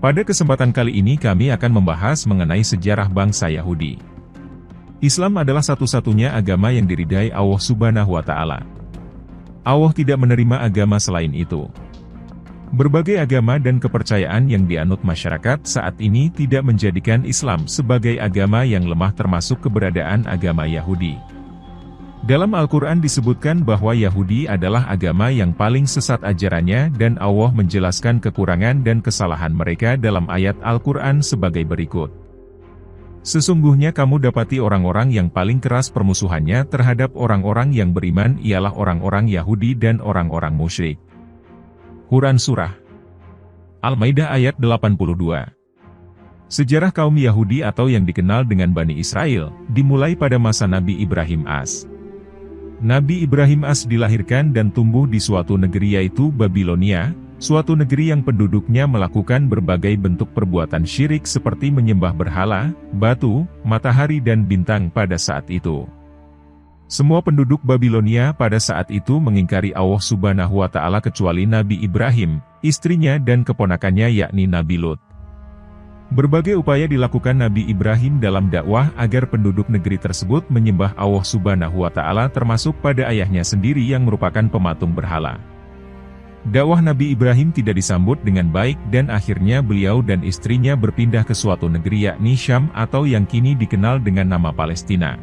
Pada kesempatan kali ini kami akan membahas mengenai sejarah bangsa Yahudi. Islam adalah satu-satunya agama yang diridai Allah Subhanahu wa Ta'ala. Allah tidak menerima agama selain itu. Berbagai agama dan kepercayaan yang dianut masyarakat saat ini tidak menjadikan Islam sebagai agama yang lemah, termasuk keberadaan agama Yahudi. Dalam Al-Quran disebutkan bahwa Yahudi adalah agama yang paling sesat ajarannya, dan Allah menjelaskan kekurangan dan kesalahan mereka dalam ayat Al-Quran sebagai berikut. Sesungguhnya kamu dapati orang-orang yang paling keras permusuhannya terhadap orang-orang yang beriman ialah orang-orang Yahudi dan orang-orang musyrik. Quran Surah Al-Maidah ayat 82. Sejarah kaum Yahudi atau yang dikenal dengan Bani Israel, dimulai pada masa Nabi Ibrahim AS. Nabi Ibrahim AS dilahirkan dan tumbuh di suatu negeri yaitu Babilonia, suatu negeri yang penduduknya melakukan berbagai bentuk perbuatan syirik seperti menyembah berhala, batu, matahari dan bintang pada saat itu. Semua penduduk Babilonia pada saat itu mengingkari Allah Subhanahu wa Ta'ala kecuali Nabi Ibrahim, istrinya dan keponakannya yakni Nabi Lut. Berbagai upaya dilakukan Nabi Ibrahim dalam dakwah agar penduduk negeri tersebut menyembah Allah Subhanahu wa Ta'ala, termasuk pada ayahnya sendiri yang merupakan pematung berhala. Dakwah Nabi Ibrahim tidak disambut dengan baik dan akhirnya beliau dan istrinya berpindah ke suatu negeri yakni Syam atau yang kini dikenal dengan nama Palestina.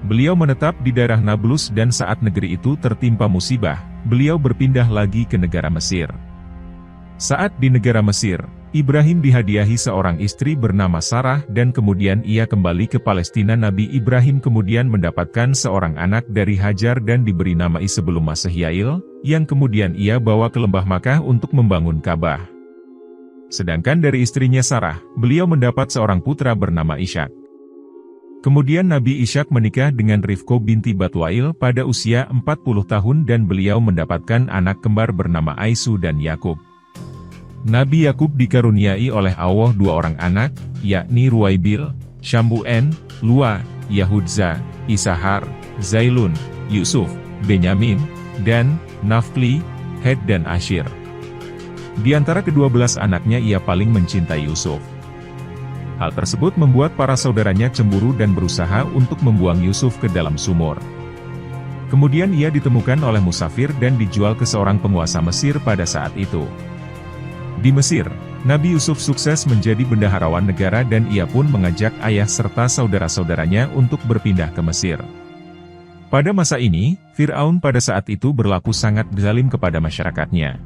Beliau menetap di daerah Nablus dan saat negeri itu tertimpa musibah, beliau berpindah lagi ke negara Mesir. Saat di negara Mesir, Ibrahim dihadiahi seorang istri bernama Sarah dan kemudian ia kembali ke Palestina. Nabi Ibrahim kemudian mendapatkan seorang anak dari Hajar dan diberi nama sebelum Masehiyail, yang kemudian ia bawa ke lembah Makkah untuk membangun Ka'bah. Sedangkan dari istrinya Sarah, beliau mendapat seorang putra bernama Ishak. Kemudian Nabi Ishak menikah dengan Rifko binti Batwail pada usia 40 tahun dan beliau mendapatkan anak kembar bernama Aisu dan Yakub. Nabi Yakub dikaruniai oleh Allah dua orang anak, yakni Ruwaibil, Syambu'en, Lua, Yahudza, Isahar, Zailun, Yusuf, Benyamin, dan Naftli, Hed dan Ashir. Di antara ke-12 anaknya ia paling mencintai Yusuf. Hal tersebut membuat para saudaranya cemburu dan berusaha untuk membuang Yusuf ke dalam sumur. Kemudian ia ditemukan oleh musafir dan dijual ke seorang penguasa Mesir pada saat itu. Di Mesir, Nabi Yusuf sukses menjadi bendaharawan negara dan ia pun mengajak ayah serta saudara-saudaranya untuk berpindah ke Mesir. Pada masa ini, Fir'aun pada saat itu berlaku sangat zalim kepada masyarakatnya.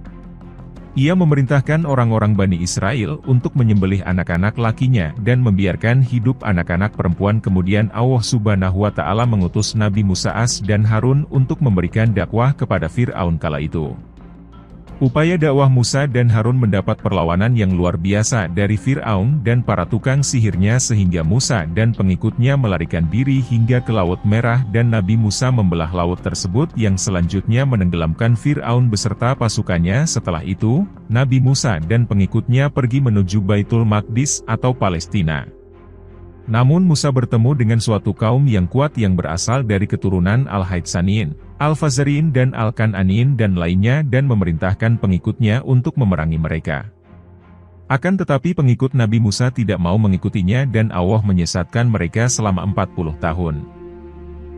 Ia memerintahkan orang-orang Bani Israel untuk menyembelih anak-anak lakinya dan membiarkan hidup anak-anak perempuan. Kemudian Allah Subhanahu wa Ta'ala mengutus Nabi Musa AS dan Harun untuk memberikan dakwah kepada Fir'aun kala itu. Upaya dakwah Musa dan Harun mendapat perlawanan yang luar biasa dari Fir'aun dan para tukang sihirnya sehingga Musa dan pengikutnya melarikan diri hingga ke Laut Merah dan Nabi Musa membelah laut tersebut yang selanjutnya menenggelamkan Fir'aun beserta pasukannya. Setelah itu, Nabi Musa dan pengikutnya pergi menuju Baitul Maqdis atau Palestina. Namun Musa bertemu dengan suatu kaum yang kuat yang berasal dari keturunan Al-Haidsaniin, Al-Fazariin dan Al-Kan'aniin dan lainnya dan memerintahkan pengikutnya untuk memerangi mereka. Akan tetapi pengikut Nabi Musa tidak mau mengikutinya dan Allah menyesatkan mereka selama 40 tahun.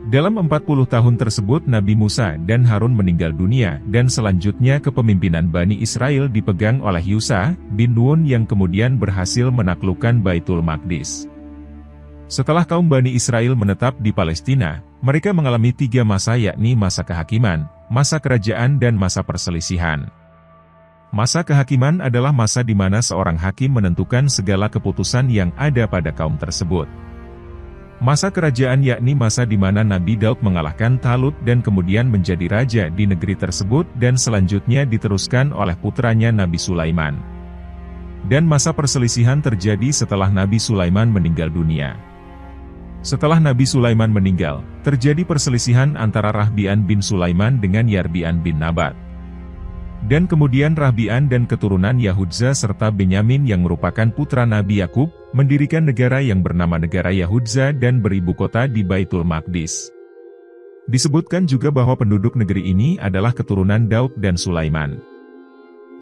Dalam 40 tahun tersebut Nabi Musa dan Harun meninggal dunia dan selanjutnya kepemimpinan Bani Israel dipegang oleh Yusha bin Nun yang kemudian berhasil menaklukkan Baitul Maqdis. Setelah kaum Bani Israel menetap di Palestina, mereka mengalami 3 masa yakni masa kehakiman, masa kerajaan dan masa perselisihan. Masa kehakiman adalah masa di mana seorang hakim menentukan segala keputusan yang ada pada kaum tersebut. Masa kerajaan yakni masa di mana Nabi Daud mengalahkan Talut dan kemudian menjadi raja di negeri tersebut dan selanjutnya diteruskan oleh putranya Nabi Sulaiman. Dan masa perselisihan terjadi setelah Nabi Sulaiman meninggal dunia. Setelah Nabi Sulaiman meninggal, terjadi perselisihan antara Rahbian bin Sulaiman dengan Yarbian bin Nabat. Dan kemudian Rahbian dan keturunan Yahudza serta Benyamin yang merupakan putra Nabi Yakub, mendirikan negara yang bernama Negara Yahudza dan beribu kota di Baitul Maqdis. Disebutkan juga bahwa penduduk negeri ini adalah keturunan Daud dan Sulaiman.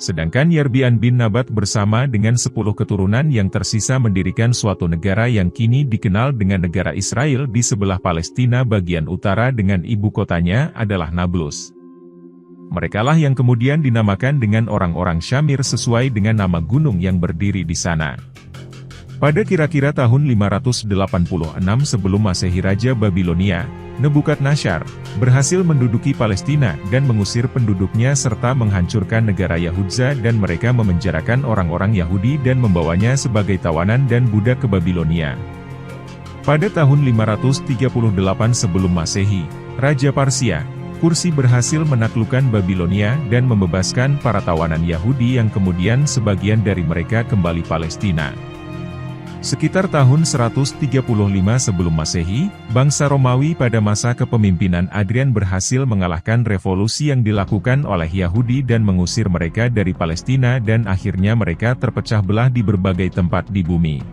Sedangkan Yarbi'an bin Nabat bersama dengan 10 keturunan yang tersisa mendirikan suatu negara yang kini dikenal dengan negara Israel di sebelah Palestina bagian utara dengan ibu kotanya adalah Nablus. Merekalah yang kemudian dinamakan dengan orang-orang Syamir sesuai dengan nama gunung yang berdiri di sana. Pada kira-kira tahun 586 sebelum Masehi Raja Babilonia, Nebukadnezar, berhasil menduduki Palestina dan mengusir penduduknya serta menghancurkan negara Yahudza dan mereka memenjarakan orang-orang Yahudi dan membawanya sebagai tawanan dan budak ke Babilonia. Pada tahun 538 sebelum Masehi, Raja Parsia, Kursi berhasil menaklukkan Babilonia dan membebaskan para tawanan Yahudi yang kemudian sebagian dari mereka kembali Palestina. Sekitar tahun 135 sebelum Masehi, bangsa Romawi pada masa kepemimpinan Adrian berhasil mengalahkan revolusi yang dilakukan oleh Yahudi dan mengusir mereka dari Palestina dan akhirnya mereka terpecah belah di berbagai tempat di bumi.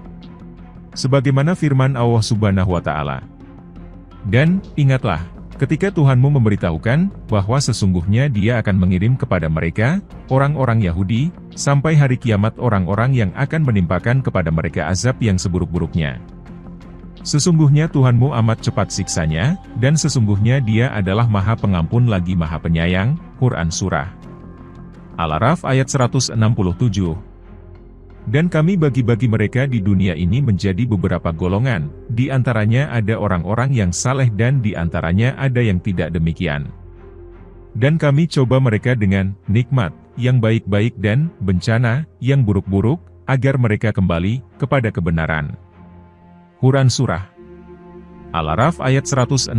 Sebagaimana firman Allah Subhanahu wa Ta'ala. Dan, ingatlah, ketika Tuhanmu memberitahukan bahwa sesungguhnya Dia akan mengirim kepada mereka, orang-orang Yahudi, sampai hari kiamat orang-orang yang akan menimpakan kepada mereka azab yang seburuk-buruknya. Sesungguhnya Tuhanmu amat cepat siksanya, dan sesungguhnya Dia adalah Maha Pengampun lagi Maha Penyayang. Quran Surah Al-A'raf ayat 167. Dan kami bagi-bagi mereka di dunia ini menjadi beberapa golongan, di antaranya ada orang-orang yang saleh dan di antaranya ada yang tidak demikian. Dan kami coba mereka dengan nikmat yang baik-baik dan bencana yang buruk-buruk, agar mereka kembali kepada kebenaran. Quran Surah Al-A'raf ayat 168.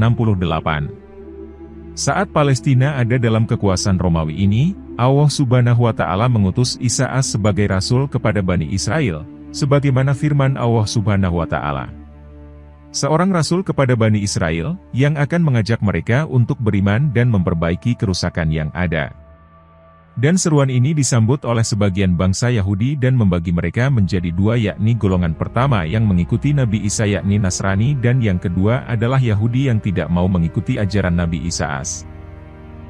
Saat Palestina ada dalam kekuasaan Romawi ini, Allah Subhanahu wa Ta'ala mengutus Isa as sebagai rasul kepada Bani Israel, sebagaimana firman Allah Subhanahu wa Ta'ala. Seorang rasul kepada Bani Israel, yang akan mengajak mereka untuk beriman dan memperbaiki kerusakan yang ada. Dan seruan ini disambut oleh sebagian bangsa Yahudi dan membagi mereka menjadi dua, yakni golongan pertama yang mengikuti Nabi Isa yakni Nasrani dan yang kedua adalah Yahudi yang tidak mau mengikuti ajaran Nabi Isa as.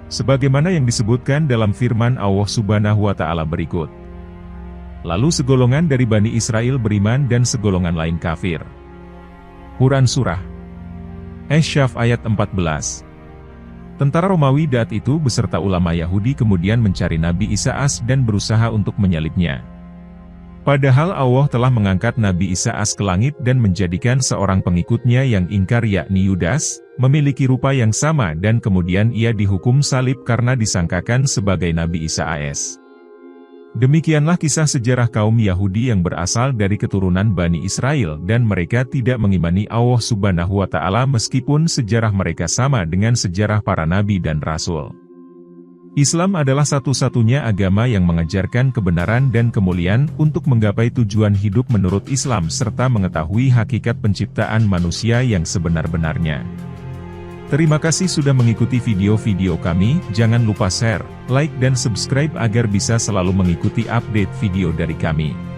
Sebagaimana yang disebutkan dalam firman Allah Subhanahu wa Ta'ala berikut. Lalu segolongan dari Bani Israel beriman dan segolongan lain kafir. Quran Surah Asy-Syaff ayat 14. Tentara Romawi saat itu beserta ulama Yahudi kemudian mencari Nabi Isa as dan berusaha untuk menyalibnya. Padahal Allah telah mengangkat Nabi Isa as ke langit dan menjadikan seorang pengikutnya yang ingkar yakni Yudas, memiliki rupa yang sama dan kemudian ia dihukum salib karena disangkakan sebagai Nabi Isa as. Demikianlah kisah sejarah kaum Yahudi yang berasal dari keturunan Bani Israel dan mereka tidak mengimani Allah Subhanahu wa Ta'ala meskipun sejarah mereka sama dengan sejarah para nabi dan rasul. Islam adalah satu-satunya agama yang mengajarkan kebenaran dan kemuliaan untuk menggapai tujuan hidup menurut Islam serta mengetahui hakikat penciptaan manusia yang sebenar-benarnya. Terima kasih sudah mengikuti video-video kami, jangan lupa share, like dan subscribe agar bisa selalu mengikuti update video dari kami.